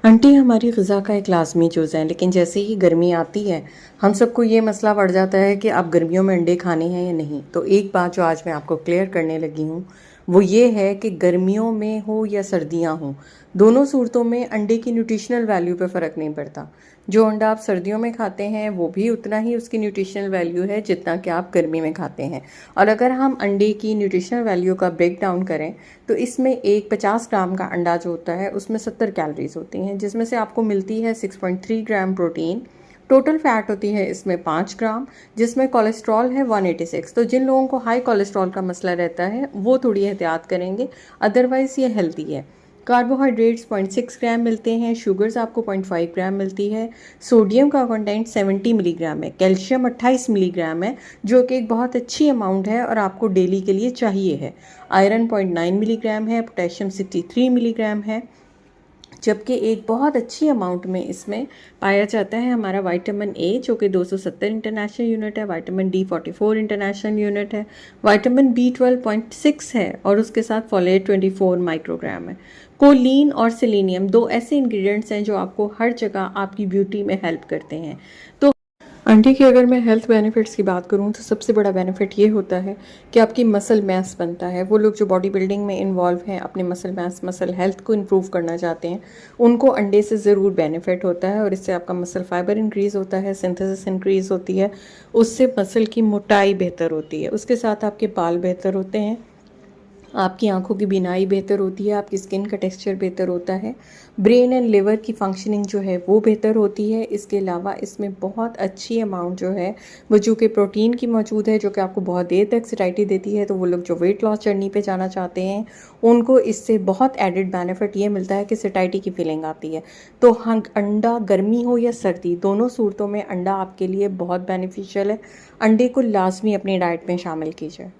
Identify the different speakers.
Speaker 1: Aunty हमारी ग़िज़ा का एक लाज़मी जुज़ है, लेकिन जैसे ही गर्मी आती है हम सबको ये मसला बढ़ जाता है कि आप गर्मियों में अंडे खाने हैं या नहीं। तो एक बात जो आज मैं आपको क्लियर करने लगी हूँ वो ये है कि गर्मियों में हो या सर्दियाँ हों, दोनों सूरतों में अंडे की न्यूट्रिशनल वैल्यू पे फ़र्क नहीं पड़ता। जो अंडा आप सर्दियों में खाते हैं वो भी उतना ही उसकी न्यूट्रिशनल वैल्यू है जितना कि आप गर्मी में खाते हैं। और अगर हम अंडे की न्यूट्रिशनल वैल्यू का ब्रेक डाउन करें तो इसमें एक 50 ग्राम का अंडा जो होता है उसमें 70 कैलोरीज होती हैं, जिसमें से आपको मिलती है 6.3 ग्राम प्रोटीन। टोटल फैट होती है इसमें 5 ग्राम, जिसमें कोलेस्ट्रॉल है 186। तो जिन लोगों को हाई कोलेस्ट्रॉल का मसला रहता है वो थोड़ी एहतियात करेंगे, अदरवाइज़ ये हेल्दी है। कार्बोहाइड्रेट्स 0.6 ग्राम मिलते हैं, शुगर्स आपको 0.5 ग्राम मिलती है, सोडियम का कंटेंट 70 मिलीग्राम है, कैल्शियम 28 मिलीग्राम है जो कि एक बहुत अच्छी अमाउंट है और आपको डेली के लिए चाहिए है। आयरन 0.9 मिलीग्राम है, पोटेशियम 63 मिलीग्राम है, जबकि एक बहुत अच्छी अमाउंट में इसमें पाया जाता है हमारा विटामिन ए जो कि 270 इंटरनेशनल यूनिट है, विटामिन डी 44 इंटरनेशनल यूनिट है, विटामिन बी 12.6 है और उसके साथ फोलेट 24 माइक्रोग्राम है। कोलिन और सेलेनियम दो ऐसे इंग्रेडिएंट्स हैं जो आपको हर जगह आपकी ब्यूटी में हेल्प करते हैं। तो आंटी की अगर मैं हेल्थ बेनिफिट्स की बात करूं तो सबसे बड़ा बेनिफिट ये होता है कि आपकी मसल मास बनता है। वो लोग जो बॉडी बिल्डिंग में इन्वॉल्व हैं, अपने मसल मास मसल हेल्थ को इम्प्रूव करना चाहते हैं, उनको अंडे से ज़रूर बेनिफिट होता है और इससे आपका मसल फाइबर इंक्रीज़ होता है, सिंथेसिस इंक्रीज़ होती है, उससे मसल की मोटाई बेहतर होती है, उसके साथ आपके बाल बेहतर होते हैं, आपकी आंखों की बीनाई बेहतर होती है, आपकी स्किन का टेक्सचर बेहतर होता है, ब्रेन एंड लिवर की फंक्शनिंग जो है वो बेहतर होती है। इसके अलावा इसमें बहुत अच्छी अमाउंट जो है वो जो कि प्रोटीन की मौजूद है, जो कि आपको बहुत देर तक सैटिस्फाइड देती है। तो वो लोग जो वेट लॉस जर्नी पे जाना चाहते हैं उनको इससे बहुत एडेड बेनिफिट ये मिलता है कि सैटिस्फाइड की फीलिंग आती है। तो हाँ, अंडा गर्मी हो या सर्दी दोनों सूरतों में अंडा आपके लिए बहुत बेनिफिशियल है। अंडे को लाजमी अपनी डाइट में शामिल कीजिए।